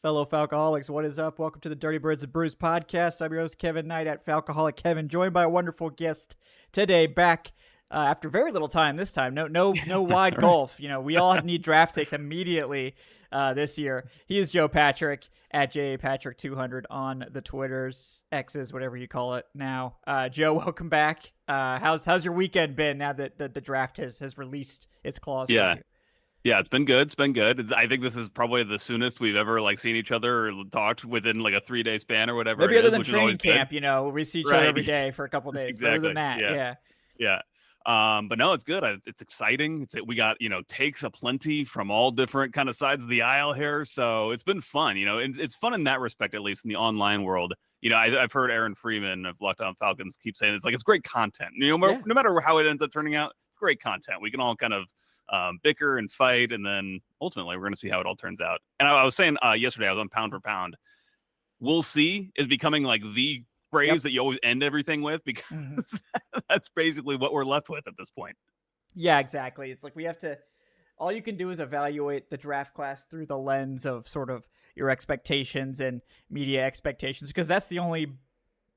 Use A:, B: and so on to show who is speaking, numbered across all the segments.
A: Fellow Falcoholics, what is up? Welcome to the Dirty Birds and Brews podcast. I'm your host, Kevin Knight at Falcoholic Kevin, joined by a wonderful guest today, back after very little time this time. No wide golf. You know, we all need draft takes immediately this year. He is Joe Patrick at JAPatrick200 on the Twitters, X's, whatever you call it now. Joe, welcome back. How's your weekend been now that the draft has released its clause?
B: Yeah.
A: For you?
B: Yeah, it's been good. I think this is probably the soonest we've ever seen each other or talked within a 3-day span or whatever.
A: Maybe other than training camp, we see each other every day for a couple of days.
B: Exactly.
A: Other than that,
B: yeah. But no, it's good. It's exciting. We got takes aplenty from all different kind of sides of the aisle here, so it's been fun. And it's fun in that respect, at least in the online world. I've heard Aaron Freeman of Locked On Falcons keep saying it's great content. No matter how it ends up turning out, it's great content. We can all kind of bicker and fight, and then ultimately we're going to see how it all turns out. And I was saying yesterday, I was on Pound for Pound. We'll see is becoming the phrase that you always end everything with, because that's basically what we're left with at this point.
A: Yeah, exactly. It's we have to, all you can do is evaluate the draft class through the lens of sort of your expectations and media expectations, because that's the only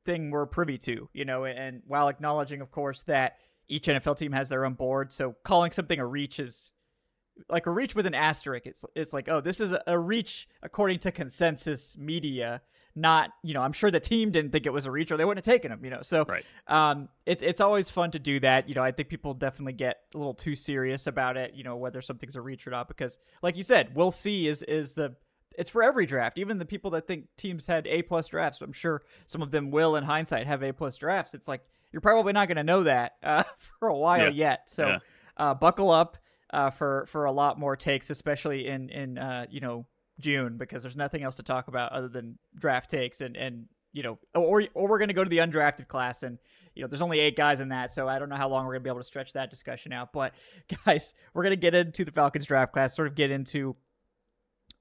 A: thing we're privy to, and while acknowledging, of course, that each NFL team has their own board. So calling something a reach is a reach with an asterisk. It's oh, this is a reach according to consensus media, not, I'm sure the team didn't think it was a reach or they wouldn't have taken him, So
B: right.
A: It's always fun to do that. I think people definitely get a little too serious about it, whether something's a reach or not, because like you said, we'll see it's for every draft, even the people that think teams had A+ drafts. I'm sure some of them will in hindsight have A+ drafts. It's you're probably not going to know that for a while yet. So buckle up for a lot more takes, especially in June, because there's nothing else to talk about other than draft takes and or we're going to go to the undrafted class, and there's only 8 guys in that, so I don't know how long we're going to be able to stretch that discussion out. But guys, we're going to get into the Falcons draft class, sort of get into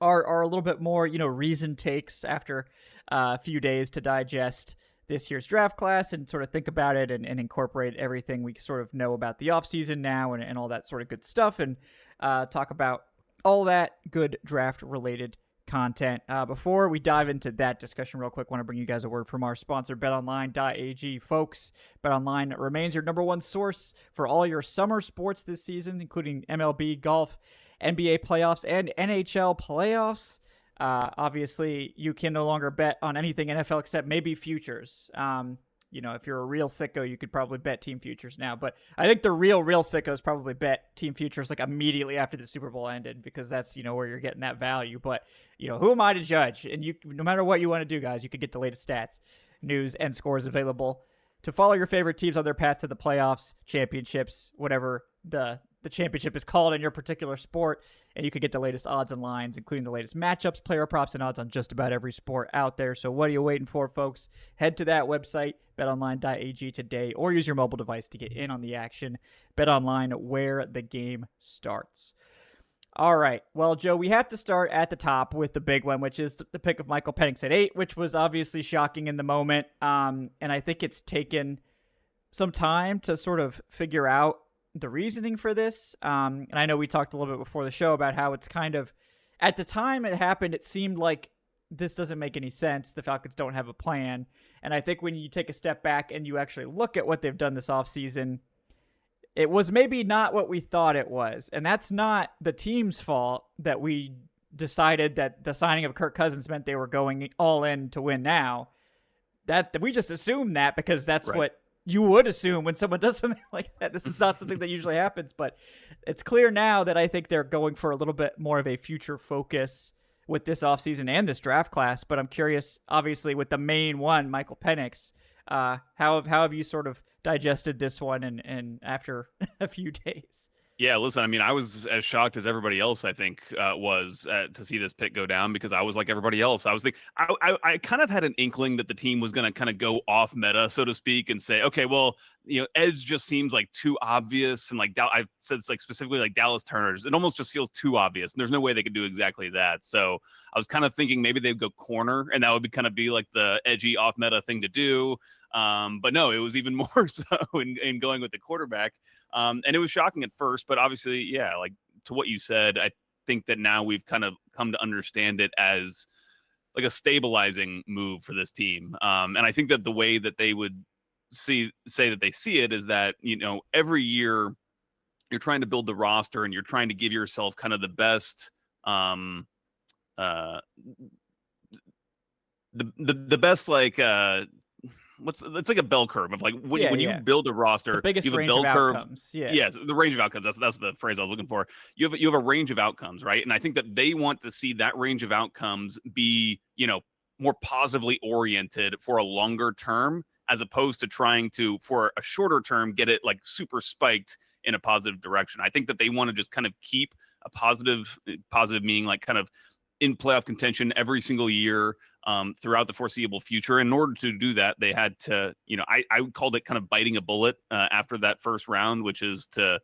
A: our a little bit more reasoned takes after a few days to digest this year's draft class and sort of think about it and incorporate everything we sort of know about the offseason now and all that sort of good stuff, and talk about all that good draft-related content. Before we dive into that discussion real quick, I want to bring you guys a word from our sponsor, betonline.ag. Folks, BetOnline remains your number one source for all your summer sports this season, including MLB, golf, NBA playoffs, and NHL playoffs. Obviously, you can no longer bet on anything NFL except maybe futures. If you're a real sicko, you could probably bet team futures now. But I think the real sickos probably bet team futures immediately after the Super Bowl ended, because that's, where you're getting that value. But, who am I to judge? And no matter what you want to do, guys, you can get the latest stats, news, and scores available to follow your favorite teams on their path to the playoffs, championships, whatever the championship is called in your particular sport. And you can get the latest odds and lines, including the latest matchups, player props, and odds on just about every sport out there. So what are you waiting for, folks? Head to that website, betonline.ag today, or use your mobile device to get in on the action. BetOnline, where the game starts. All right. Well, Joe, we have to start at the top with the big one, which is the pick of Michael Penix at 8, which was obviously shocking in the moment. And I think it's taken some time to sort of figure out the reasoning for this. And I know we talked a little bit before the show about how it's kind of, at the time it happened, it seemed like this doesn't make any sense. The Falcons don't have a plan. And I think when you take a step back and you actually look at what they've done this offseason, it was maybe not what we thought it was. And that's not the team's fault that we decided that the signing of Kirk Cousins meant they were going all in to win now. That we just assumed that because that's
B: right.
A: what you would assume when someone does something like that. This is not something that usually happens, but it's clear now that I think they're going for a little bit more of a future focus with this offseason and this draft class. But I'm curious, obviously, with the main one, Michael Penix, how have you sort of digested this one and after a few days?
B: Yeah, listen, I mean, I was as shocked as everybody else, I think, was to see this pick go down, because I was like everybody else. I was thinking, I kind of had an inkling that the team was going to kind of go off meta, so to speak, and say, okay, well, edge just seems like too obvious. And I've said it's specifically Dallas Turner's, it almost just feels too obvious. And there's no way they could do exactly that. So I was kind of thinking maybe they'd go corner, and that would kind of be the edgy off meta thing to do. But no, it was even more so in going with the quarterback. And it was shocking at first, but obviously, yeah, to what you said, I think that now we've kind of come to understand it as like a stabilizing move for this team. And I think that the way that they would say that they see it is that, every year you're trying to build the roster and you're trying to give yourself kind of the best, uh, the best, like, it's like a bell curve of, like, when you build a roster,
A: the biggest
B: you have a
A: range
B: bell
A: of
B: curve.
A: outcomes.
B: Yeah, the range of outcomes. That's the phrase I was looking for. You have a range of outcomes, right? And I think that they want to see that range of outcomes be, more positively oriented for a longer term, as opposed to trying to, for a shorter term, get it like super spiked in a positive direction. I think that they want to just kind of keep a positive meaning like kind of in playoff contention every single year, throughout the foreseeable future. In order to do that, they had to, I called it kind of biting a bullet after that first round, which is to,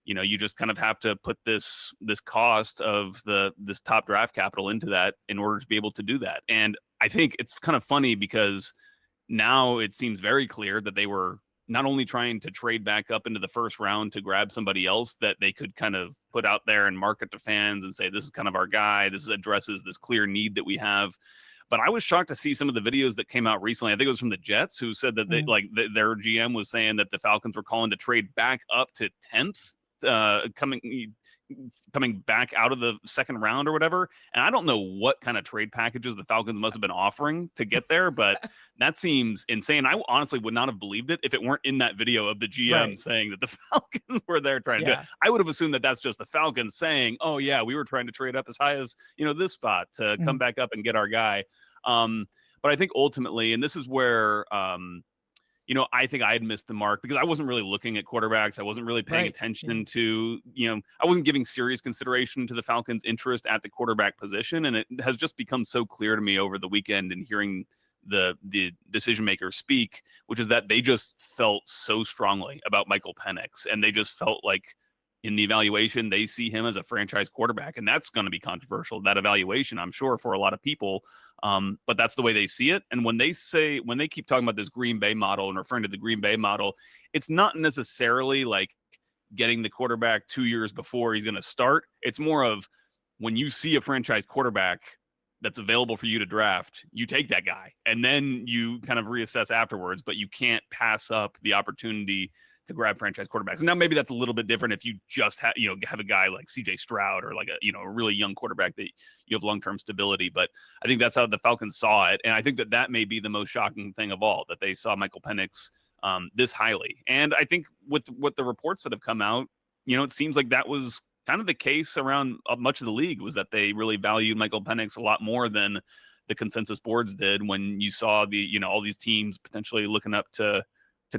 B: you just kind of have to put this cost of this top draft capital into that in order to be able to do that. And I think it's kind of funny because now it seems very clear that they were not only trying to trade back up into the first round to grab somebody else that they could kind of put out there and market to fans and say, this is kind of our guy. This addresses this clear need that we have. But I was shocked to see some of the videos that came out recently. I think it was from the Jets, who said that they their GM was saying that the Falcons were calling to trade back up to 10th, coming back out of the second round or whatever. And I don't know what kind of trade packages the Falcons must have been offering to get there, but that seems insane. I honestly would not have believed it if it weren't in that video of the GM saying that the Falcons were there trying to do it. I would have assumed that that's just the Falcons saying, oh yeah, we were trying to trade up as high as, this spot to come back up and get our guy. But I think ultimately, and this is where, I think I had missed the mark because I wasn't really looking at quarterbacks. I wasn't really paying attention to, I wasn't giving serious consideration to the Falcons' interest at the quarterback position. And it has just become so clear to me over the weekend and hearing the decision makers speak, which is that they just felt so strongly about Michael Penix. And they just felt like in the evaluation, they see him as a franchise quarterback. And that's going to be controversial, that evaluation, I'm sure, for a lot of people. But that's the way they see it. And when they keep talking about this Green Bay model and referring to the Green Bay model, it's not necessarily like getting the quarterback 2 years before he's going to start. It's more of when you see a franchise quarterback that's available for you to draft, you take that guy and then you kind of reassess afterwards, but you can't pass up the opportunity to grab franchise quarterbacks. And now maybe that's a little bit different if you just have a guy like CJ Stroud or like a really young quarterback that you have long-term stability. But I think that's how the Falcons saw it. And I think that may be the most shocking thing of all, that they saw Michael Penix this highly. And I think with what the reports that have come out, it seems like that was kind of the case around much of the league, was that they really valued Michael Penix a lot more than the consensus boards did when you saw all these teams potentially looking up to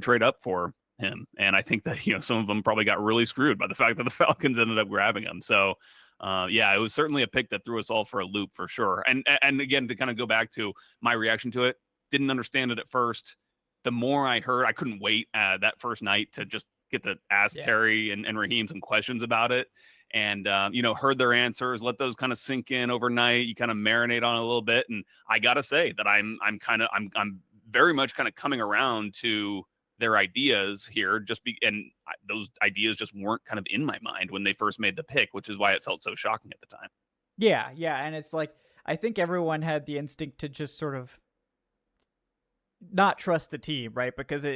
B: trade up for him. And I think that, some of them probably got really screwed by the fact that the Falcons ended up grabbing him. So it was certainly a pick that threw us all for a loop for sure. And again, to kind of go back to my reaction to it, didn't understand it at first. The more I heard, I couldn't wait that first night to just get to ask Terry and Raheem some questions about it. And, heard their answers, let those kind of sink in overnight. You kind of marinate on it a little bit. And I got to say that I'm very much kind of coming around to their ideas here, and those ideas just weren't kind of in my mind when they first made the pick, which is why it felt so shocking at the time.
A: Yeah. And it's like, I think everyone had the instinct to just sort of not trust the team, right? Because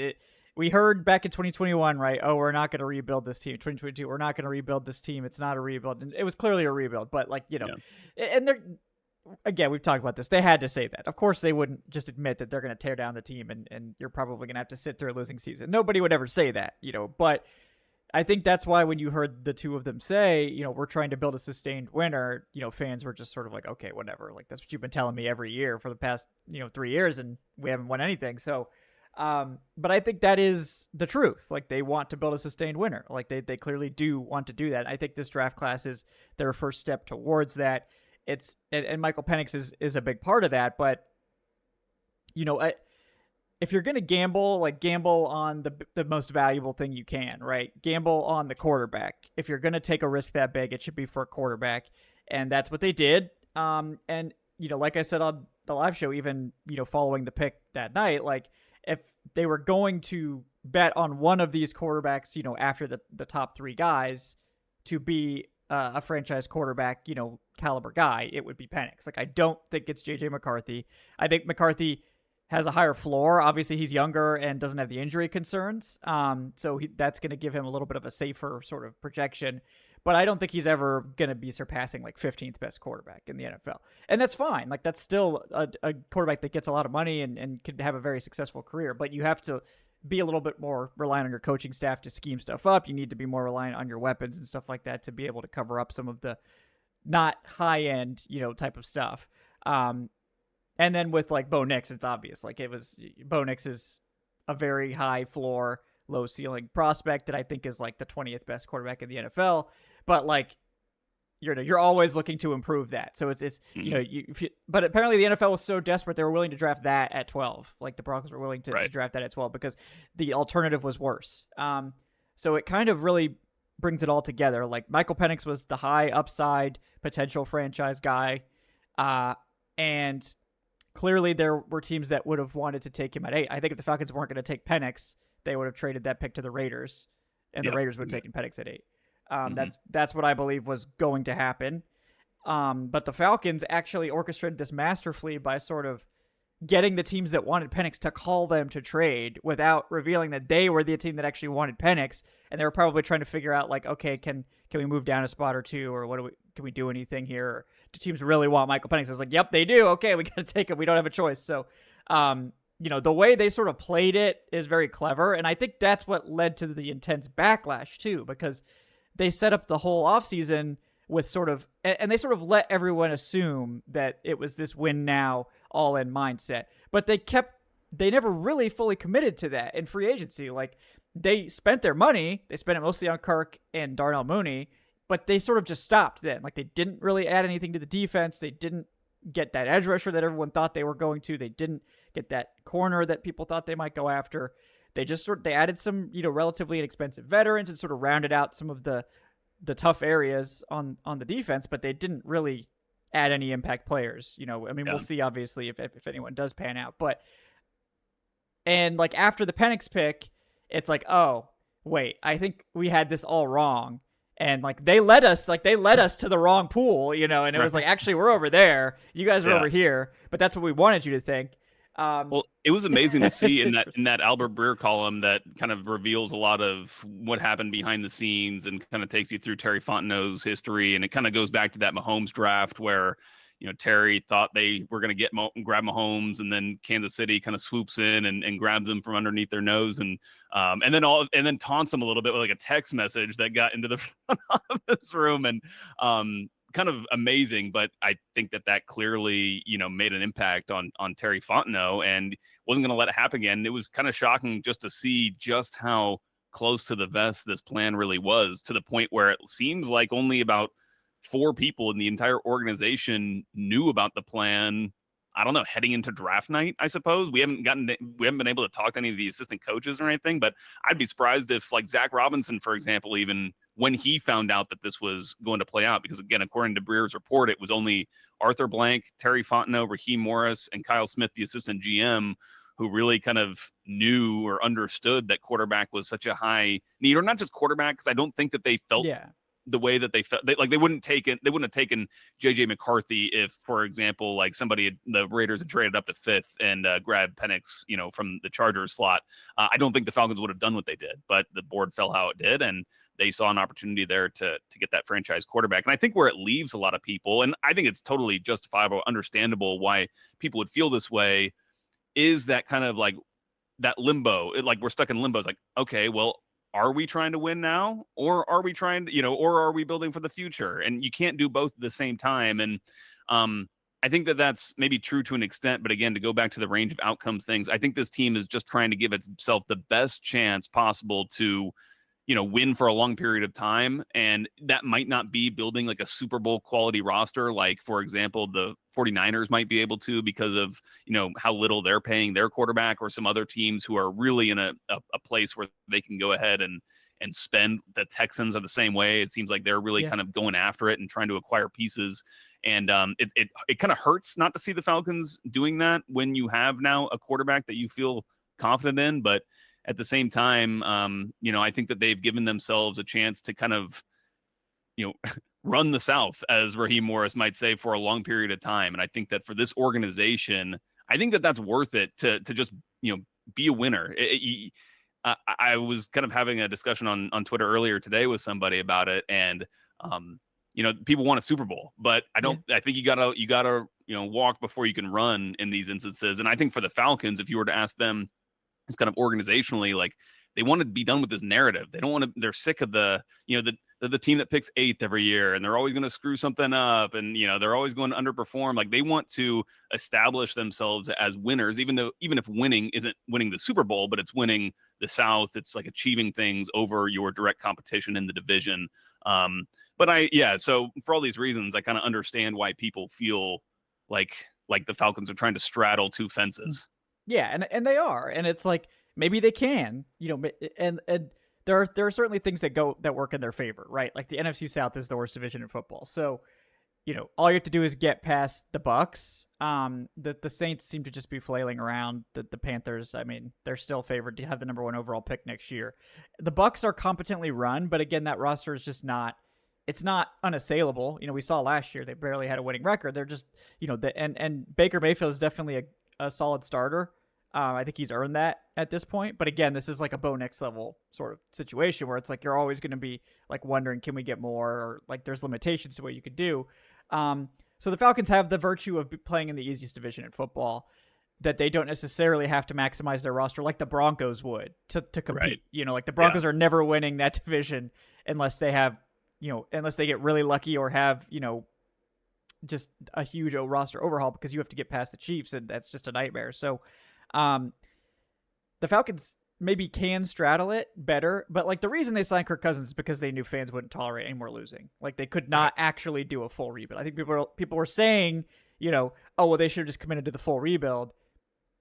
A: we heard back in 2021, right? Oh, we're not going to rebuild this team. 2022, we're not going to rebuild this team. It's not a rebuild. And it was clearly a rebuild, but and they're, again, we've talked about this. They had to say that. Of course, they wouldn't just admit that they're going to tear down the team and you're probably going to have to sit through a losing season. Nobody would ever say that, but I think that's why when you heard the two of them say, we're trying to build a sustained winner, fans were just sort of like, okay, whatever. Like, that's what you've been telling me every year for the past, 3 years, and we haven't won anything. So, but I think that is the truth. Like, they want to build a sustained winner. Like, they clearly do want to do that. I think this draft class is their first step towards that. And Michael Penix is a big part of that, but if you're going to gamble on the most valuable thing you can, right? Gamble on the quarterback. If you're going to take a risk that big, it should be for a quarterback. And that's what they did. And like I said on the live show, even, following the pick that night, like, if they were going to bet on one of these quarterbacks, after the top three guys to be a franchise quarterback, caliber guy, it would be Penix. Like, I don't think it's JJ McCarthy. I think McCarthy has a higher floor. Obviously, he's younger and doesn't have the injury concerns. So that's going to give him a little bit of a safer sort of projection. But I don't think he's ever going to be surpassing like 15th best quarterback in the NFL. And that's fine. Like, that's still a quarterback that gets a lot of money and could have a very successful career. But you have to be a little bit more reliant on your coaching staff to scheme stuff up. You need to be more reliant on your weapons and stuff like that to be able to cover up some of the not high end, type of stuff. And then with like Bo Nix, it's obvious. Like, Bo Nix is a very high floor, low ceiling prospect that I think is like the 20th best quarterback in the NFL. But like, you're always looking to improve that. So it's but apparently the NFL was so desperate they were willing to draft that at 12. Like, the Broncos were willing to draft that at 12 because the alternative was worse. So it kind of really brings it all together. Like, Michael Penix was the high upside potential franchise guy, and clearly there were teams that would have wanted to take him at 8. I think if the Falcons weren't going to take Penix, they would have traded that pick to the Raiders, and the Raiders would have taken Penix at 8. That's what I believe was going to happen. But the Falcons actually orchestrated this masterfully by sort of getting the teams that wanted Penix to call them to trade without revealing that they were the team that actually wanted Penix, and they were probably trying to figure out like, okay, can we move down a spot or two, or can we do anything here? Or do teams really want Michael Penix? I was like, yep, they do. Okay, we got to take him. We don't have a choice. So, the way they sort of played it is very clever, and I think that's what led to the intense backlash too, because they set up the whole offseason with and they sort of let everyone assume that it was this win now, all in mindset. But they never really fully committed to that in free agency. Like, they spent their money, they spent it mostly on Kirk and Darnell Mooney, but they sort of just stopped then. Like, they didn't really add anything to the defense. They didn't get that edge rusher that everyone thought they were going to. They didn't get that corner that people thought they might go after. They just they added some, relatively inexpensive veterans and sort of rounded out some of the tough areas on the defense, but they didn't really add any impact players. We'll see obviously if anyone does pan out, and like after the Penix pick, it's like, oh wait, I think we had this all wrong. And like they led us to the wrong pool, and it was like, actually we're over there. You guys are over here, but that's what we wanted you to think.
B: Well, it was amazing to see in that Albert Breer column that kind of reveals a lot of what happened behind the scenes and kind of takes you through Terry Fontenot's history. And it kind of goes back to that Mahomes draft where, Terry thought they were going to grab Mahomes, and then Kansas City kind of swoops in and grabs him from underneath their nose and then taunts him a little bit with like a text message that got into the front office room, and kind of amazing. But I think that clearly, made an impact on Terry Fontenot and wasn't going to let it happen again. It was kind of shocking just to see just how close to the vest this plan really was, to the point where it seems like only about 4 people in the entire organization knew about the plan. I don't know, heading into draft night, I suppose. We haven't been able to talk to any of the assistant coaches or anything, but I'd be surprised if like Zach Robinson, for example, even when he found out that this was going to play out, because again, according to Breer's report, it was only Arthur Blank, Terry Fontenot, Raheem Morris, and Kyle Smith, the assistant GM, who really kind of knew or understood that quarterback was such a high need, or not just quarterback, because I don't think that they felt the way that they felt. They wouldn't have taken JJ McCarthy if, for example, like the Raiders had traded up to 5th and grabbed Penix, from the Chargers slot. I don't think the Falcons would have done what they did, but the board fell how it did, and they saw an opportunity there to get that franchise quarterback. And I think where it leaves a lot of people, and I think it's totally justifiable, understandable why people would feel this way, is that kind of like that limbo. Like, we're stuck in limbo. It's like, okay, well, are we trying to win now, or are we trying to, or are we building for the future? And you can't do both at the same time. And I think that's maybe true to an extent, but again, to go back to the range of outcomes things, I think this team is just trying to give itself the best chance possible to, win for a long period of time. And that might not be building like a Super Bowl quality roster, like, for example, the 49ers might be able to, because of, how little they're paying their quarterback, or some other teams who are really in a place where they can go ahead and spend. The Texans are the same way. It seems like they're really kind of going after it and trying to acquire pieces. And it kind of hurts not to see the Falcons doing that when you have now a quarterback that you feel confident in. But at the same time, I think that they've given themselves a chance to kind of, run the South, as Raheem Morris might say, for a long period of time. And I think that for this organization, I think that that's worth it to just, be a winner. I was kind of having a discussion on Twitter earlier today with somebody about it, and people want a Super Bowl, but I think you gotta walk before you can run in these instances. And I think for the Falcons, if you were to ask them, it's kind of organizationally, like, they want to be done with this narrative. They don't want to. They're sick of they're the team that picks 8th every year, and they're always going to screw something up, and they're always going to underperform. Like, they want to establish themselves as winners, even if winning isn't winning the Super Bowl, but it's winning the South. It's like achieving things over your direct competition in the division. So for all these reasons, I kind of understand why people feel like the Falcons are trying to straddle two fences.
A: Yeah, and they are, and it's like, maybe they can, and there are certainly things that work in their favor, right? Like, the NFC South is the worst division in football, so all you have to do is get past the Bucks. The Saints seem to just be flailing around. The Panthers, I mean, they're still favored to have the number 1 overall pick next year. The Bucks are competently run, but again, that roster is just not. It's not unassailable. We saw last year they barely had a winning record. They're just, and Baker Mayfield is definitely a solid starter. I think he's earned that at this point. But again, this is like a Bo Nix level sort of situation where it's like you're always going to be like wondering, can we get more? Or like there's limitations to what you could do. So the Falcons have the virtue of playing in the easiest division in football, that they don't necessarily have to maximize their roster like the Broncos would to compete.
B: Right.
A: Like the Broncos are never winning that division unless they have, unless they get really lucky or have, just a huge roster overhaul, because you have to get past the Chiefs, and that's just a nightmare. So the Falcons maybe can straddle it better, but like the reason they signed Kirk Cousins is because they knew fans wouldn't tolerate any more losing. Like, they could not actually do a full rebuild. I think people were saying, oh, well, they should have just committed to the full rebuild.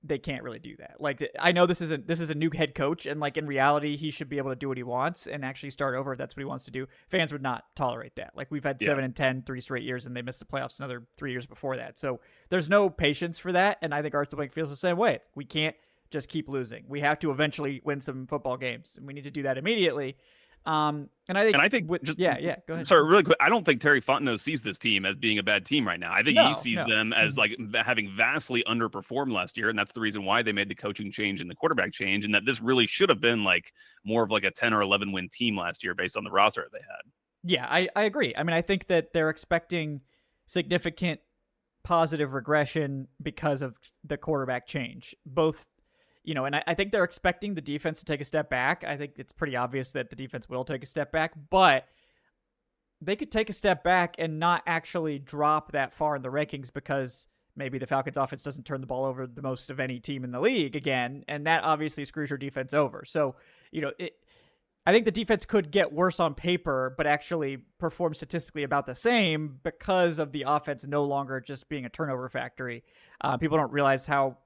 A: They can't really do that. Like, I know this is a new head coach, and like in reality, he should be able to do what he wants and actually start over if that's what he wants to do. Fans would not tolerate that. Like, we've had 7-10 3 straight years, and they missed the playoffs another 3 years before that. So there's no patience for that, and I think Arthur Blank feels the same way. We can't just keep losing. We have to eventually win some football games, and we need to do that immediately. And I think go ahead.
B: Sorry, really quick. I don't think Terry Fontenot sees this team as being a bad team right now. I think he sees them as like having vastly underperformed last year, and that's the reason why they made the coaching change and the quarterback change, and that this really should have been like more of like a 10 or 11 win team last year based on the roster they had.
A: Yeah, I agree. I mean, I think that they're expecting significant positive regression because of the quarterback change. Both, and I think they're expecting the defense to take a step back. I think it's pretty obvious that the defense will take a step back, but they could take a step back and not actually drop that far in the rankings, because maybe the Falcons offense doesn't turn the ball over the most of any team in the league again, and that obviously screws your defense over. So, I think the defense could get worse on paper, but actually perform statistically about the same because of the offense no longer just being a turnover factory. People don't realize how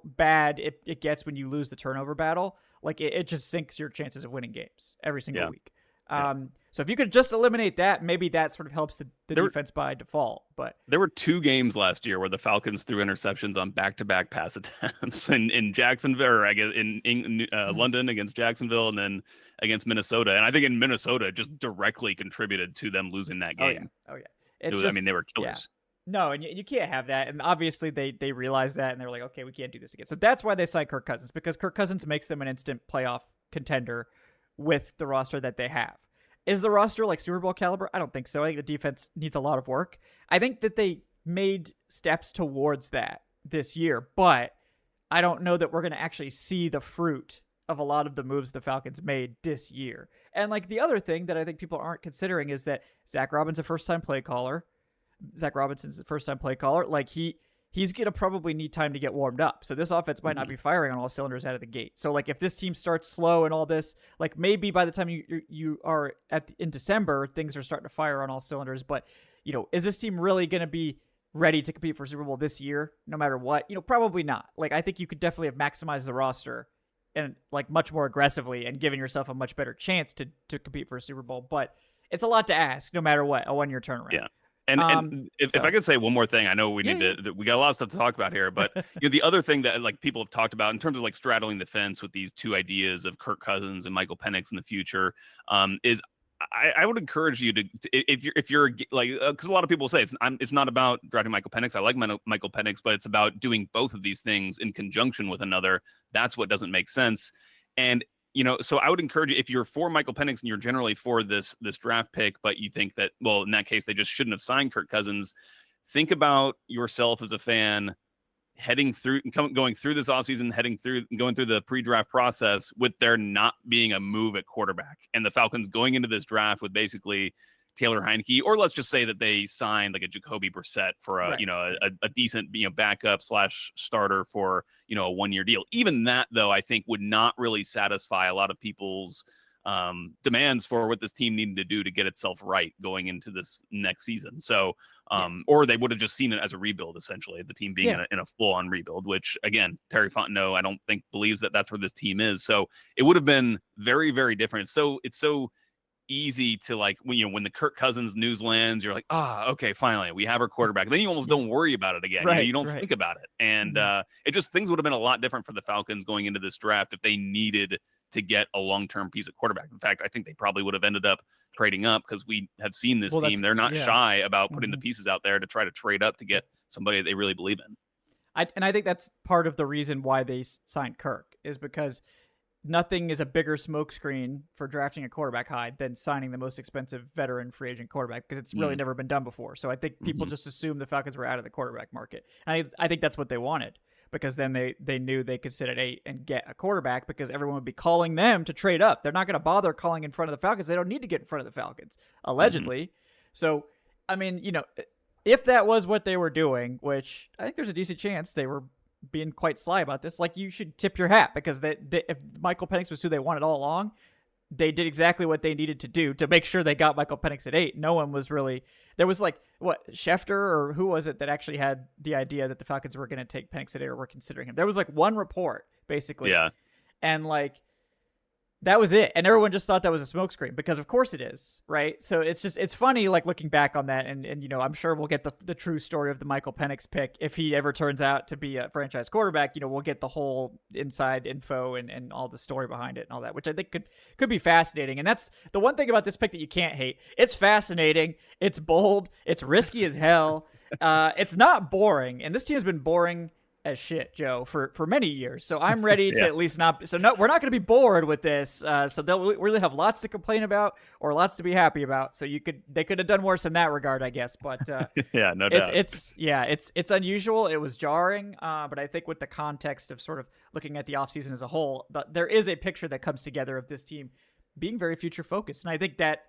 A: bad it gets when you lose the turnover battle. Like, it just sinks your chances of winning games every single week. So if you could just eliminate that, maybe that sort of helps the defense by default. But
B: there were 2 games last year where the Falcons threw interceptions on back-to-back pass attempts in Jacksonville, or I guess in London against Jacksonville, and then against Minnesota. And I think in Minnesota just directly contributed to them losing that game.
A: Oh yeah.
B: They were killers.
A: Yeah. No, and you can't have that. And obviously they realize that, and they're like, okay, we can't do this again. So that's why they signed Kirk Cousins, because Kirk Cousins makes them an instant playoff contender with the roster that they have. Is the roster like Super Bowl caliber? I don't think so. I think the defense needs a lot of work. I think that they made steps towards that this year, but I don't know that we're going to actually see the fruit of a lot of the moves the Falcons made this year. And like the other thing that I think people aren't considering is that Zach Robinson's a first-time play caller. Like, he's going to probably need time to get warmed up. So this offense might not be firing on all cylinders out of the gate. So like, if this team starts slow and all this, like maybe by the time you are in December, things are starting to fire on all cylinders. But, is this team really going to be ready to compete for Super Bowl this year, no matter what? Probably not. Like, I think you could definitely have maximized the roster and like much more aggressively and given yourself a much better chance to compete for a Super Bowl. But it's a lot to ask, no matter what, a 1-year turnaround.
B: Yeah. And if I could say one more thing, I know we we got a lot of stuff to talk about here, but the other thing that like people have talked about in terms of like straddling the fence with these 2 ideas of Kirk Cousins and Michael Penix in the future, is I would encourage you to if you're like, because a lot of people say it's not about drafting Michael Penix. I like Michael Penix, but it's about doing both of these things in conjunction with another. That's what doesn't make sense. And so I would encourage you, if you're for Michael Penix and you're generally for this draft pick, but you think that, well, in that case they just shouldn't have signed Kirk Cousins. Think about yourself as a fan heading through, going through this offseason, going through the pre-draft process with there not being a move at quarterback, and the Falcons going into this draft with basically Taylor Heineke, or let's just say that they signed like a Jacoby Brissett for a a decent backup / starter for a 1-year deal. Even that, though, I think would not really satisfy a lot of people's demands for what this team needed to do to get itself right going into this next season. So, or they would have just seen it as a rebuild, essentially, the team being in a full-on rebuild, which, again, Terry Fontenot, I don't think believes that that's where this team is. So it would have been very, very different. It's so easy to, like, when the Kirk Cousins news lands, you're like, okay, finally we have our quarterback. Then you almost don't worry about it again. You don't think about it. And things would have been a lot different for the Falcons going into this draft if they needed to get a long-term piece of quarterback. In fact, I think they probably would have ended up trading up, because we have seen this team. They're not shy about putting the pieces out there to try to trade up to get somebody they really believe in.
A: I think that's part of the reason why they signed Kirk, is because nothing is a bigger smokescreen for drafting a quarterback high than signing the most expensive veteran free agent quarterback, because it's really never been done before. So I think people just assume the Falcons were out of the quarterback market. And I think that's what they wanted, because then they knew they could sit at 8 and get a quarterback, because everyone would be calling them to trade up. They're not going to bother calling in front of the Falcons. They don't need to get in front of the Falcons, allegedly. So, I mean, if that was what they were doing, which I think there's a decent chance they were being quite sly about this, like, you should tip your hat, because if Michael Penix was who they wanted all along, they did exactly what they needed to do to make sure they got Michael Penix at 8. No one was really, there was like, Schefter or who was it that actually had the idea that the Falcons were going to take Penix at 8 or were considering him? There was like one report, basically. Yeah. And like, that was it. And everyone just thought that was a smokescreen, because of course it is, right? So it's funny, like, looking back on that, and I'm sure we'll get the true story of the Michael Penix pick. If he ever turns out to be a franchise quarterback, we'll get the whole inside info and all the story behind it and all that, which I think could be fascinating. And that's the one thing about this pick that you can't hate. It's fascinating. It's bold. It's risky as hell. It's not boring. And this team has been boring as shit, Joe, for many years. So I'm ready to at least not. So no, we're not going to be bored with this. So they'll really have lots to complain about or lots to be happy about. So they could have done worse in that regard, I guess. But
B: yeah, no doubt.
A: It's unusual. It was jarring. But I think with the context of sort of looking at the offseason as a whole, there is a picture that comes together of this team being very future focused. And I think that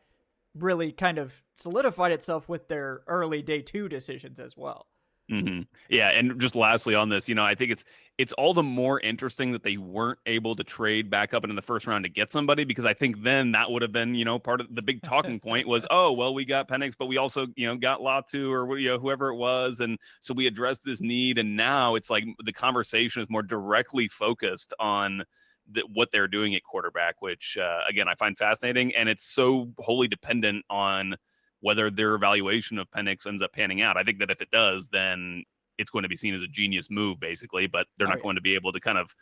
A: really kind of solidified itself with their early day 2 decisions as well.
B: Mm-hmm. Yeah, and just lastly on this, I think it's all the more interesting that they weren't able to trade back up into the first round to get somebody, because I think then that would have been, part of the big talking point was, oh, well, we got Penix, but we also, got Latu or whoever it was, and so we addressed this need, and now it's like the conversation is more directly focused on what they're doing at quarterback, which again I find fascinating, and it's so wholly dependent on whether their evaluation of Penix ends up panning out. I think that if it does, then it's going to be seen as a genius move, basically, but they're not going to be able to kind of,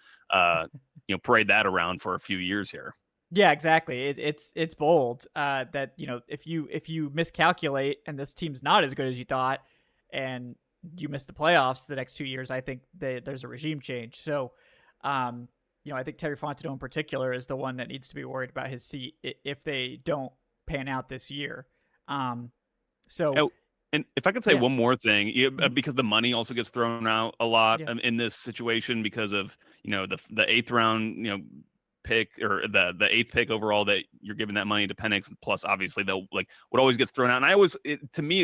B: parade that around for a few years here.
A: Yeah, exactly. It's bold that, if you miscalculate and this team's not as good as you thought and you miss the playoffs the next 2 years, I think there's a regime change. So, I think Terry Fontenot in particular is the one that needs to be worried about his seat if they don't pan out this year. And
B: if I could say one more thing, because the money also gets thrown out a lot in this situation because of, the 8th round, pick, or the 8th pick overall, that you're giving that money to Penix, plus obviously what always gets thrown out. And to me,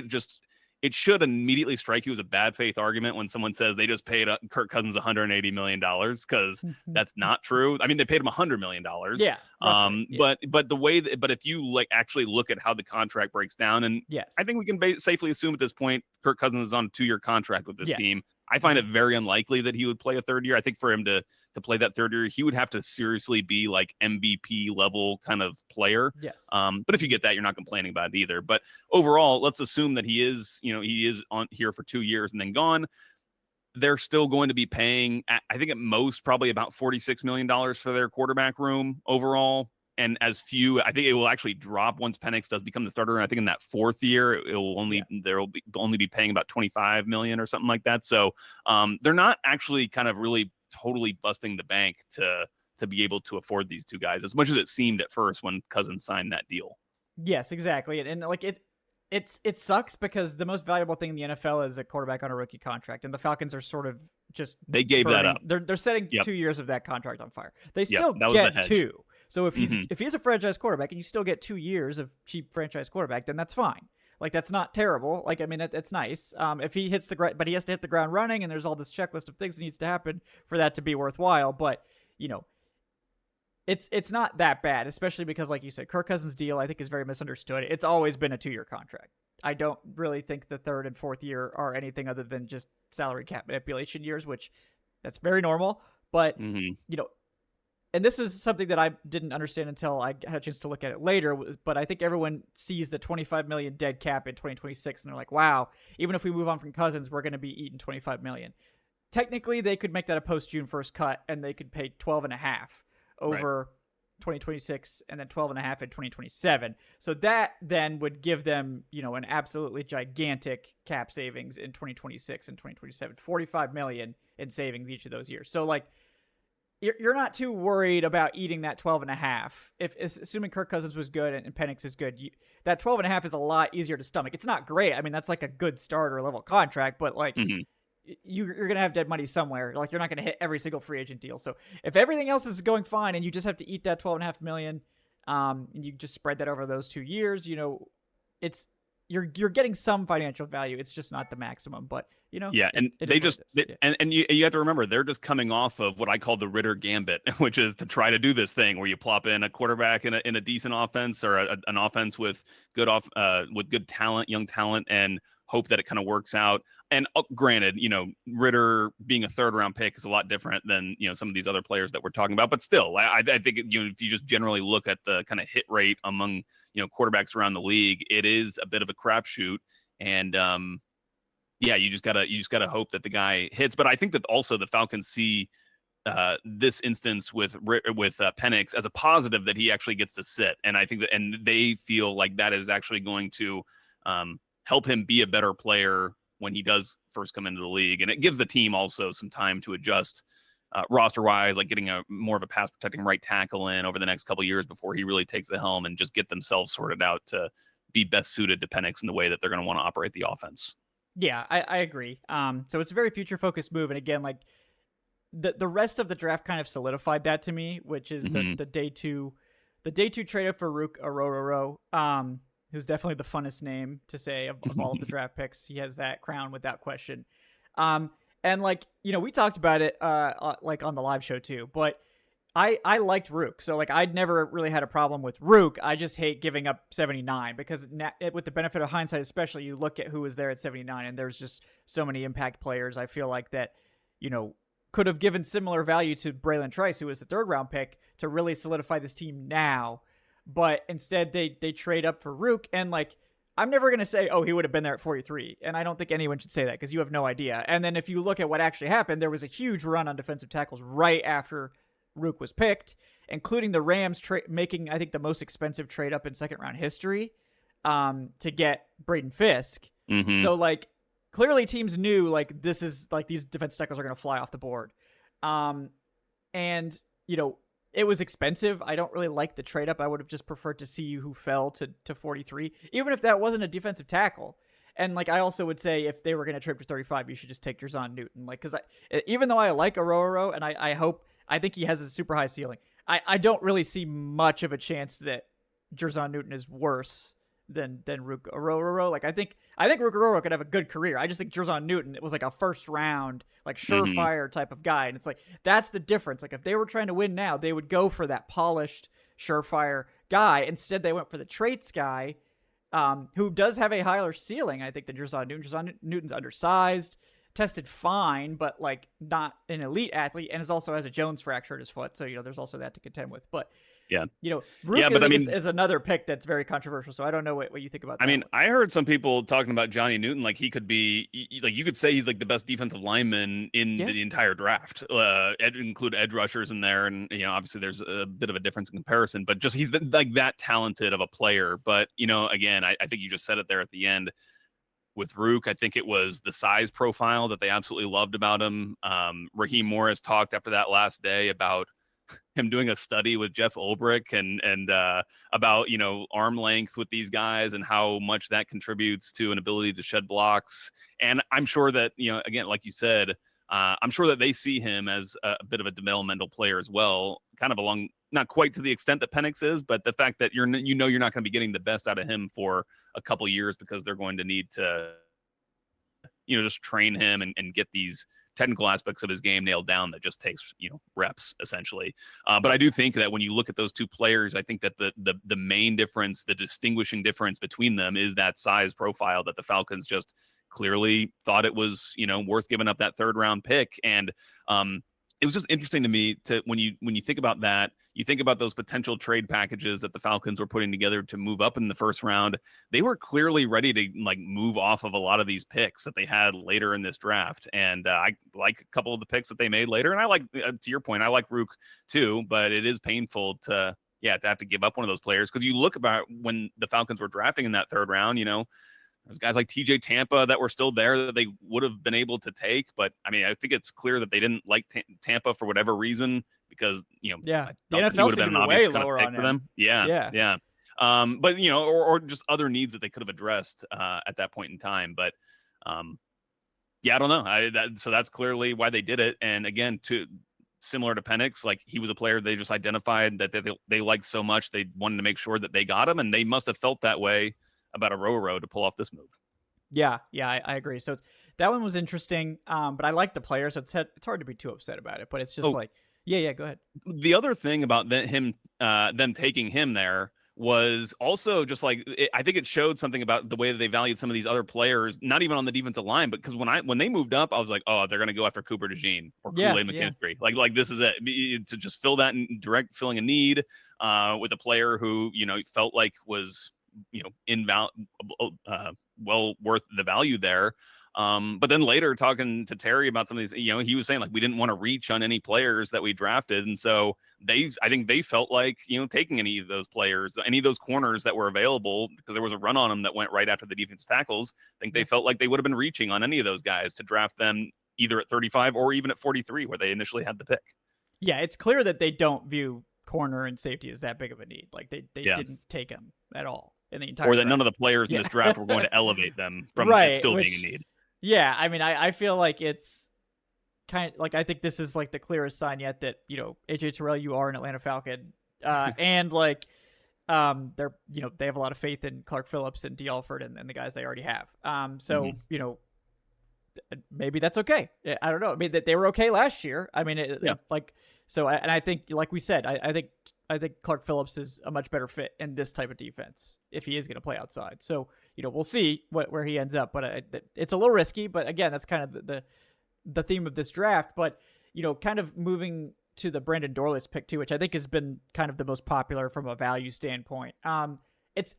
B: it should immediately strike you as a bad faith argument when someone says they just paid Kirk Cousins $180 million, because that's not true. I mean, they paid him $100 million. Yeah. But if you actually look at how the contract breaks down, and I think we can safely assume at this point, Kirk Cousins is on a 2-year contract with this team. I find it very unlikely that he would play a 3rd year. I think for him to play that 3rd year, he would have to seriously be like MVP level kind of player. Yes. But if you get that, you're not complaining about it either. But overall, let's assume that he is on here for 2 years and then gone. They're still going to be paying, I think at most, probably about $46 million for their quarterback room overall. and as few. I think it will actually drop once Penix does become the starter. And I think in that 4th year, it will only there will only be paying about $25 million or something like that. So they're not actually kind of really totally busting the bank to be able to afford these two guys as much as it seemed at first when Cousins signed that deal.
A: Yes, exactly. And like it sucks because the most valuable thing in the NFL is a quarterback on a rookie contract, and the Falcons are sort of just
B: they gave
A: burning.
B: that up.
A: They're setting
B: Yep.
A: 2 years of that contract on fire. They still
B: That was the
A: get
B: hedge.
A: 2. So if he's a franchise quarterback and you still get 2 years of cheap franchise quarterback, then that's fine. Like, that's not terrible. Like, I mean, it's nice. If he hits the ground, but he has to hit the ground running, and there's all this checklist of things that needs to happen for that to be worthwhile. But you know, it's not that bad, especially because, like you said, Kirk Cousins' deal I think is very misunderstood. It's always been a 2-year contract. I don't really think the 3rd and 4th year are anything other than just salary cap manipulation years, which that's very normal. But you know, and this is something that I didn't understand until I had a chance to look at it later. But I think everyone sees the $25 million dead cap in 2026, and they're like, "Wow, even if we move on from Cousins, we're going to be eating $25 million." Technically, they could make that a post June 1st cut, and they could pay 12.5 over 2026, and then 12.5 in 2027. So that then would give them, you know, an absolutely gigantic cap savings in 2026 and 2027, $45 million in savings each of those years. So like, you're not too worried about eating that 12.5. If assuming Kirk Cousins was good and Penix is good, that 12.5 is a lot easier to stomach. It's not great. I mean, that's like a good starter level contract, but like, you're going to have dead money somewhere. Like, you're not going to hit every single free agent deal. So if everything else is going fine and you just have to eat that $12.5 million, and you just spread that over those 2 years, you know, it's, you're getting some financial value. It's just not the maximum, but you know,
B: and they just and you have to remember, they're just coming off of what I call the Ritter gambit, which is to try to do this thing where you plop in a quarterback in a decent offense, or an offense with good talent, young talent, and hope that it kind of works out. And granted, you know, Ritter being a 3rd round pick is a lot different than, you know, some of these other players that we're talking about. But still, I think, you know, if you just generally look at the kind of hit rate among, you know, quarterbacks around the league, it is a bit of a crapshoot. And you just gotta hope that the guy hits. But I think that also the Falcons see this instance with Penix as a positive, that he actually gets to sit, and I think that, and they feel like that is actually going to help him be a better player when he does first come into the league. And it gives the team also some time to adjust roster-wise, like getting more of a pass-protecting right tackle in over the next couple of years before he really takes the helm, and just get themselves sorted out to be best suited to Penix in the way that they're going to want to operate the offense.
A: Yeah, I agree. So it's a very future-focused move. And again, like, the rest of the draft kind of solidified that to me, which is the day two trade-up for Ruke Orhorhoro, who's definitely the funnest name to say of all of the draft picks. He has that crown without question. And like, you know, we talked about it like on the live show too, but I liked Ruke. So like, I'd never really had a problem with Ruke. I just hate giving up 79 because with the benefit of hindsight, especially, you look at who was there at 79 and there's just so many impact players. I feel like that, you know, could have given similar value to Braylon Trice, who was the 3rd round pick, to really solidify this team now. But instead they trade up for Ruke, and like, I'm never going to say, oh, he would have been there at 43. And I don't think anyone should say that because you have no idea. And then if you look at what actually happened, there was a huge run on defensive tackles right after Ruke was picked, including the Rams making, I think, the most expensive trade up in 2nd round history to get Braden Fisk. So like, clearly teams knew like, this is like, these defensive tackles are going to fly off the board. And you know, it was expensive. I don't really like the trade up. I would have just preferred to see who fell to 43, even if that wasn't a defensive tackle. And like, I also would say if they were going to trade for 35, you should just take Jerzon Newton. Like, because even though I like Orhorhoro and I think he has a super high ceiling, I don't really see much of a chance that Jerzon Newton is worse than Ruke Orhorhoro. Like, I think Ruke Orhorhoro could have a good career. I just think Jerzon Newton, it was like a 1st round, like, surefire type of guy. And it's like, that's the difference. Like, if they were trying to win now, they would go for that polished, surefire guy. Instead, they went for the traits guy, who does have a higher ceiling, I think, than Jerzon Newton. Jerzon Newton's undersized, tested fine, but like, not an elite athlete, and also has a Jones fracture in his foot. So, you know, there's also that to contend with. But
B: Yeah.
A: Ruke,
B: Yeah,
A: I
B: but I
A: think,
B: mean,
A: is another pick that's very controversial. So I don't know what you think about that one.
B: I heard some people talking about Johnny Newton like he could be like you could say he's like the best defensive lineman in
A: Yeah.
B: the entire draft. Include edge rushers in there, and obviously there's a bit of a difference in comparison, but just he's like that talented of a player. But again, I think you just said it there at the end with Ruke. I think it was the size profile that they absolutely loved about him. Raheem Morris talked after that last day about him doing a study with Jeff Ulbrich and about arm length with these guys and how much that contributes to an ability to shed blocks. And I'm sure that again, like you said, I'm sure that they see him as a bit of a developmental player as well, kind of along not quite to the extent that Penix is, but the fact that you're not going to be getting the best out of him for a couple years because they're going to need to just train him and get these technical aspects of his game nailed down that just takes reps essentially. But I do think that when you look at those two players, I think that the main difference, the distinguishing difference between them is that size profile that the Falcons just clearly thought it was worth giving up that third round pick. And it was just interesting to me to when you think about that, you think about those potential trade packages that the Falcons were putting together to move up in the first round. They were clearly ready to move off of a lot of these picks that they had later in this draft. And I like a couple of the picks that they made later. And I like, to your point, I like Ruke too, but it is painful to have to give up one of those players. Cause you look about when the Falcons were drafting in that third round, there's guys like TJ Tampa that were still there that they would have been able to take. But I mean, I think it's clear that they didn't like Tampa for whatever reason because,
A: the NFL seemed to be way lower on
B: them. Yeah. But, or just other needs that they could have addressed at that point in time. But I don't know. So that's clearly why they did it. And again, similar to Penix, like he was a player they just identified that they liked so much. They wanted to make sure that they got him, and they must have felt that way about Orhorhoro to pull off this move.
A: Yeah, I agree. So that one was interesting, but I like the player, so it's hard to be too upset about it. But it's just go ahead.
B: The other thing about them taking him there was also just I think it showed something about the way that they valued some of these other players, not even on the defensive line, but because when they moved up, I was like, oh, they're going to go after Cooper DeJean or Kool-Aid McKinstry. Like this is it to just fill that in filling a need with a player who felt like was well worth the value there. But then later talking to Terry about some of these, he was saying we didn't want to reach on any players that we drafted. And so I think they felt like, taking any of those players, any of those corners that were available, because there was a run on them that went right after the defensive tackles. I think they felt like they would have been reaching on any of those guys to draft them either at 35 or even at 43 where they initially had the pick.
A: Yeah. It's clear that they don't view corner and safety as that big of a need. They didn't take them at all. In the entire
B: or that
A: draft.
B: None of the players in this draft were going to elevate them from it still being a need.
A: Yeah, I mean, I feel like it's kind of I think this is the clearest sign yet that AJ Terrell, you are an Atlanta Falcon, and they're they have a lot of faith in Clark Phillips and D. Alford and the guys they already have. So maybe that's okay. I don't know. I mean, that they were okay last year. I mean, so, and I think, like we said, I think Clark Phillips is a much better fit in this type of defense if he is going to play outside. So, we'll see where he ends up. But it's a little risky. But again, that's kind of the theme of this draft. But kind of moving to the Brandon Dorlus pick too, which I think has been kind of the most popular from a value standpoint. I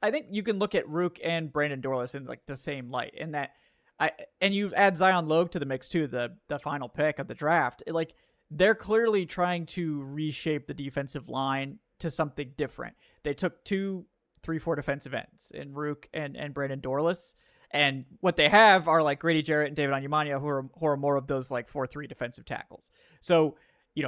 A: think you can look at Ruke and Brandon Dorlus in the same light, in that and you add Zion Logue to the mix too, the final pick of the draft. They're clearly trying to reshape the defensive line to something different. They took 2 3-4 defensive ends in Ruke and Brandon Dorlus. And what they have are Grady Jarrett and David Onyemanya, who are more of those 4-3 defensive tackles. So,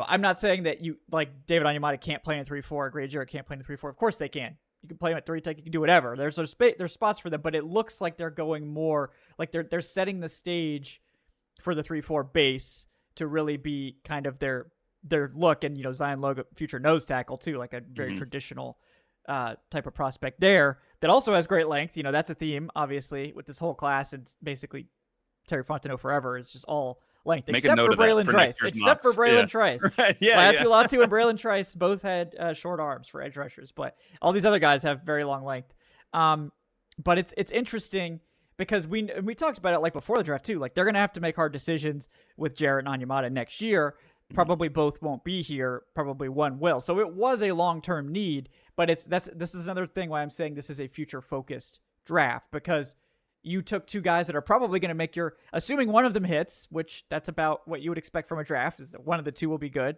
A: I'm not saying that David Onyemanya can't play in 3-4, Grady Jarrett can't play in 3-4. Of course they can. You can play them at 3-tech, you can do whatever. There's spots for them, but it looks like they're going more they're setting the stage for the 3-4 base to really be kind of their look. And Zion Logue, future nose tackle too, a very traditional type of prospect there that also has great length. That's a theme obviously with this whole class. And basically Terry Fontenot forever is just all length, except for Braylon Trice. Except for Braylon Trice.
B: Right.
A: Latu and Braylon Trice both had short arms for edge rushers, but all these other guys have very long length. But it's interesting because we talked about it before the draft too. They're going to have to make hard decisions with Jarrett and Onyemata next year. probably both won't be here. Probably one will. So it was a long-term need, but this is another thing why I'm saying this is a future-focused draft, because you took two guys that are probably going to make your, assuming one of them hits, which that's about what you would expect from a draft, is that one of the two will be good.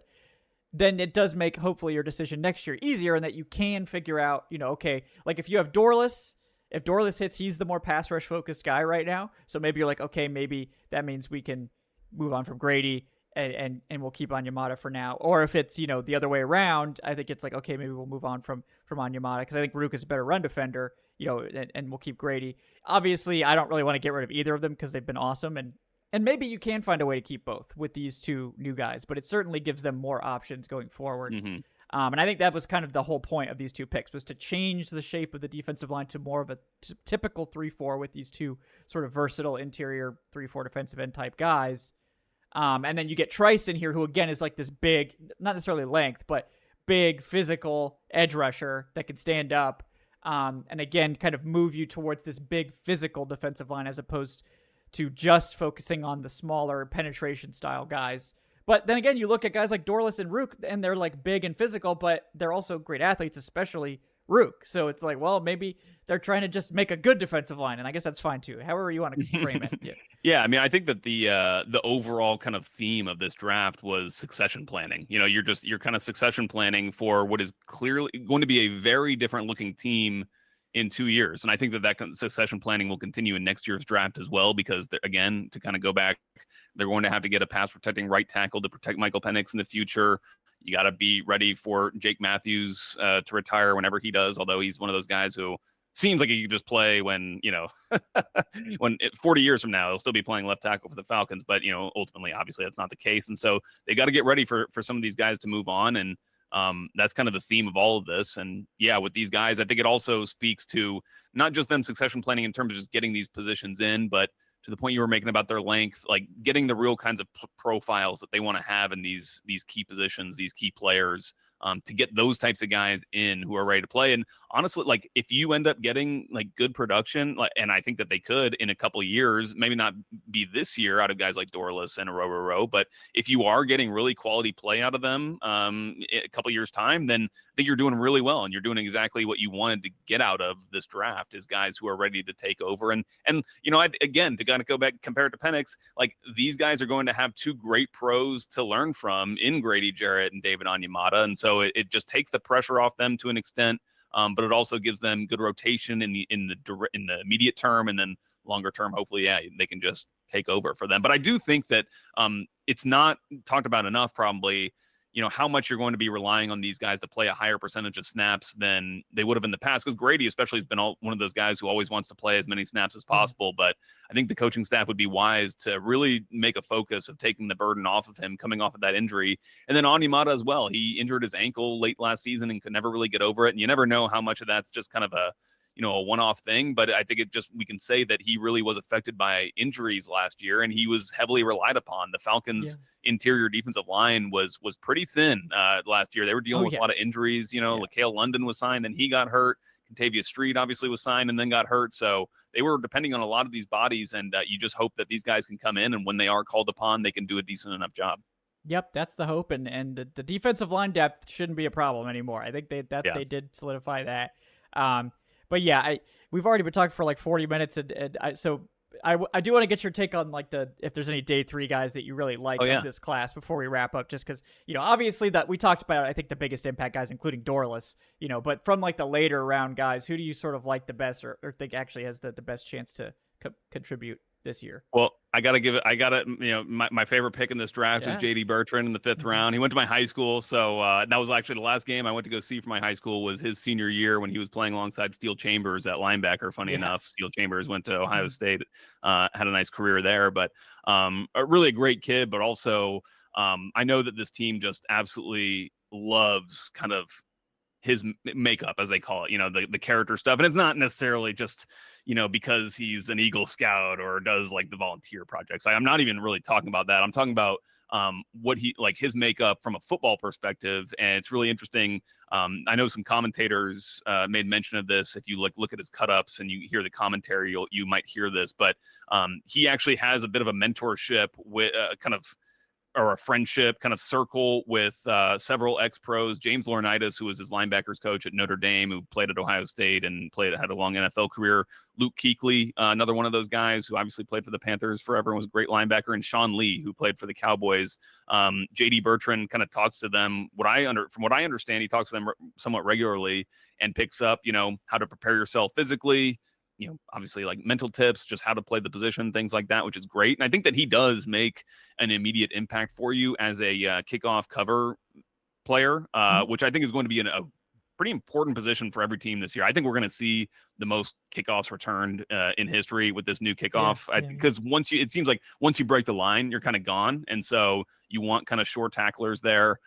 A: Then it does make hopefully your decision next year easier, and that you can figure out, okay, like if you have Dorless, if Dorless hits, he's the more pass rush focused guy right now. So maybe you're like, okay, maybe that means we can move on from Grady and we'll keep Onyemata for now. Or if it's, the other way around, I think it's like, okay, maybe we'll move on from Onyemata, because I think Ruke is a better run defender, and we'll keep Grady. Obviously, I don't really want to get rid of either of them because they've been awesome, and maybe you can find a way to keep both with these two new guys, but it certainly gives them more options going forward.
B: Mm-hmm.
A: And I think that was kind of the whole point of these two picks, was to change the shape of the defensive line to more of a typical 3-4 with these two sort of versatile interior 3-4 defensive end type guys. And then you get Trice in here, who again is like this big, not necessarily length, but big physical edge rusher that can stand up. And again, kind of move you towards this big physical defensive line as opposed to just focusing on the smaller penetration style guys. But then again, you look at guys like Dorless and Ruke, and they're like big and physical, but they're also great athletes, especially Ruke. So it's like, well, maybe they're trying to just make a good defensive line, and I guess that's fine too. However you want to frame it. Yeah.
B: Yeah, I mean, I think that the overall kind of theme of this draft was succession planning. You're kind of succession planning for what is clearly going to be a very different looking team in 2 years. And I think that succession planning will continue in next year's draft as well, because again, to kind of go back, they're going to have to get a pass protecting right tackle to protect Michael Penix in the future. You got to be ready for Jake Matthews to retire whenever he does, although he's one of those guys who seems like he could just play when 40 years from now, he'll still be playing left tackle for the Falcons. But, ultimately, obviously, that's not the case. And so they got to get ready for some of these guys to move on. And that's kind of the theme of all of this. And yeah, with these guys, I think it also speaks to not just them succession planning in terms of just getting these positions in, but to the point you were making about their length, like getting the real kinds of profiles that they want to have in these key positions, these key players, to get those types of guys in who are ready to play. And honestly, like if you end up getting like good production, and I think that they could in a couple of years, maybe not be this year out of guys like Dorless and Orhorhoro, but if you are getting really quality play out of them a couple of years time, then I think you're doing really well, and you're doing exactly what you wanted to get out of this draft, is guys who are ready to take over. And again, to kind of go back, compare it to Penix, like these guys are going to have two great pros to learn from in Grady Jarrett and David Onyemata. And so it just takes the pressure off them to an extent, but it also gives them good rotation in the immediate term, and then longer term, hopefully, yeah, they can just take over for them. But I do think that it's not talked about enough, probably, how much you're going to be relying on these guys to play a higher percentage of snaps than they would have in the past. Because Grady especially has been one of those guys who always wants to play as many snaps as possible. But I think the coaching staff would be wise to really make a focus of taking the burden off of him coming off of that injury. And then Onyemata as well. He injured his ankle late last season and could never really get over it. And you never know how much of that's just kind of a one-off thing, but I think we can say that he really was affected by injuries last year, and he was heavily relied upon. The Falcons' interior defensive line was pretty thin last year. They were dealing with a lot of injuries. LaCale London was signed, and he got hurt. Contavious Street obviously was signed and then got hurt. So they were depending on a lot of these bodies, and you just hope that these guys can come in, and when they are called upon, they can do a decent enough job.
A: Yep, that's the hope, and the defensive line depth shouldn't be a problem anymore. I think they did solidify that. But yeah, we've already been talking for like 40 minutes, and I do want to get your take on like if there's any day 3 guys that you really like in this class before we wrap up, just because obviously that we talked about, I think the biggest impact guys, including Dorless, but from like the later round guys, who do you sort of like the best, or think actually has the best chance to contribute this year?
B: Well, my favorite pick in this draft was JD Bertrand in the 5th round. He went to my high school. So that was actually the last game I went to go see for my high school was his senior year when he was playing alongside Steel Chambers at linebacker. Funny enough, Steel Chambers went to Ohio State, had a nice career there, but really a great kid. But also I know that this team just absolutely loves kind of his makeup, as they call it, the character stuff. And it's not necessarily just, because he's an Eagle Scout or does like the volunteer projects. I'm not even really talking about that. I'm talking about what he, like his makeup from a football perspective. And it's really interesting. I know some commentators made mention of this. If you look at his cut-ups and you hear the commentary, you might hear this, but he actually has a bit of a mentorship with kind of or a friendship kind of circle with several ex-pros. James Laurinaitis, who was his linebackers coach at Notre Dame, who played at Ohio State and had a long NFL career. Luke Kuechly, another one of those guys who obviously played for the Panthers forever and was a great linebacker, and Sean Lee, who played for the Cowboys. J.D. Bertrand kind of talks to them. From what I understand, he talks to them somewhat regularly and picks up, how to prepare yourself physically, obviously like mental tips, just how to play the position, things like that, which is great. And I think that he does make an immediate impact for you as a kickoff cover player, which I think is going to be a pretty important position for every team this year. I think we're going to see the most kickoffs returned in history with this new kickoff, because it seems like once you break the line, you're kind of gone. And so you want kind of short tacklers there.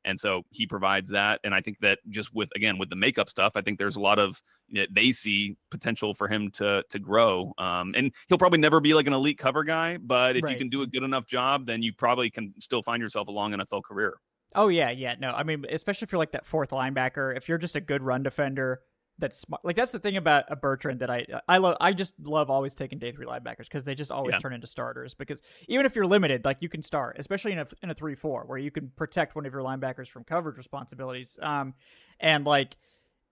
B: And so he provides that. And I think that just with the makeup stuff, I think there's a lot of, they see potential for him to grow. And he'll probably never be like an elite cover guy, but if you can do a good enough job, then you probably can still find yourself a long NFL career.
A: Oh yeah. No, I mean, especially if you're like that fourth linebacker, if you're just a good run defender, that's smart. Like that's the thing about a Bertrand that I love. I just love always taking day 3 linebackers because they just always turn into starters. Because even if you're limited, like you can start, especially in a 3-4 where you can protect one of your linebackers from coverage responsibilities. And like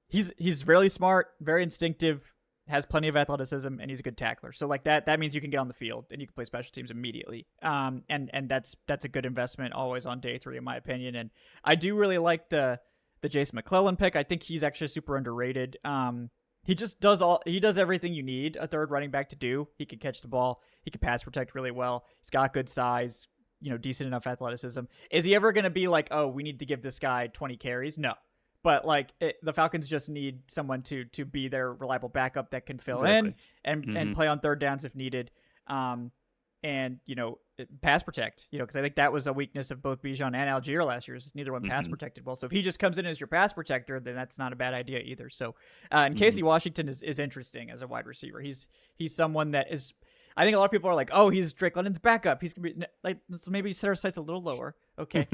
A: he's really smart, very instinctive, has plenty of athleticism, and he's a good tackler. So like that means you can get on the field and you can play special teams immediately. And that's a good investment always on day 3 in my opinion. And I do really like the Jason McClellan pick. I think he's actually super underrated. He just does everything you need a third running back to do. He can catch the ball. He can pass protect really well. He's got good size, decent enough athleticism. Is he ever going to be like, oh, we need to give this guy 20 carries? No. But like the Falcons just need someone to be their reliable backup that can fill in and play on third downs if needed. And pass protect, because I think that was a weakness of both Bijan and Algier last year. Is neither one pass protected well. So if he just comes in as your pass protector, then that's not a bad idea either. So, and Casey Washington is interesting as a wide receiver. He's someone that is. I think a lot of people are like, oh, he's Drake London's backup. He's gonna be like, let's maybe set our sights a little lower. Okay.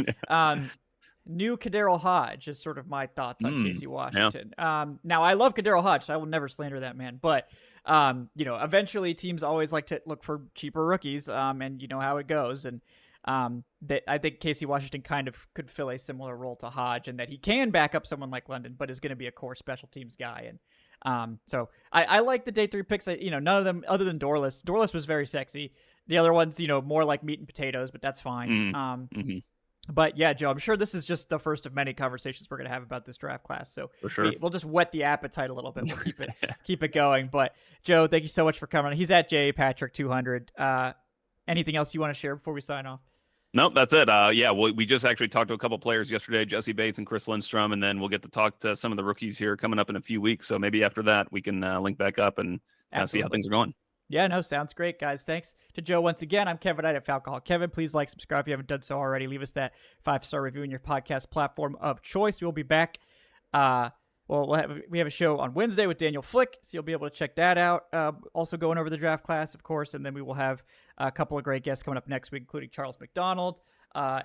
A: New Kadero Hodge is sort of my thoughts on Casey Washington. Yeah. Now I love Kadero Hodge, so I will never slander that man, but eventually teams always like to look for cheaper rookies, and you know how it goes. And I think Casey Washington kind of could fill a similar role to Hodge, and that he can back up someone like London, but is going to be a core special teams guy. And so I like the day 3 picks. None of them other than Dorless. Dorless was very sexy. The other ones, more like meat and potatoes, but that's fine. But yeah, Joe, I'm sure this is just the first of many conversations we're going to have about this draft class. So
B: for sure.
A: We'll just whet the appetite a little bit. We'll keep it going. But Joe, thank you so much for coming on. He's at JPatrick200. Anything else you want to share before we sign off?
B: Nope, that's it. We just actually talked to a couple players yesterday, Jesse Bates and Chris Lindstrom, and then we'll get to talk to some of the rookies here coming up in a few weeks. So maybe after that, we can link back up and see how things are going.
A: Yeah, no, sounds great, guys. Thanks to Joe once again. I'm Kevin Knight at Falcohol. Kevin, please like, subscribe if you haven't done so already. Leave us that 5-star review in your podcast platform of choice. We'll be back. We have a show on Wednesday with Daniel Flick, so you'll be able to check that out. Also going over the draft class, of course, and then we will have a couple of great guests coming up next week, including Charles McDonald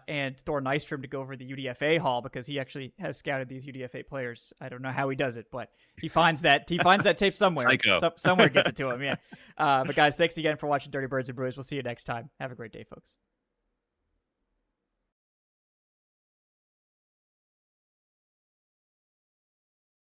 A: and Thor Nystrom to go over the UDFA haul, because he actually has scouted these UDFA players. I don't know how he does it, but he finds that tape somewhere. Somewhere gets it to him. Yeah. But guys, thanks again for watching Dirty Birds and Brews. We'll see you next time. Have a great day, folks.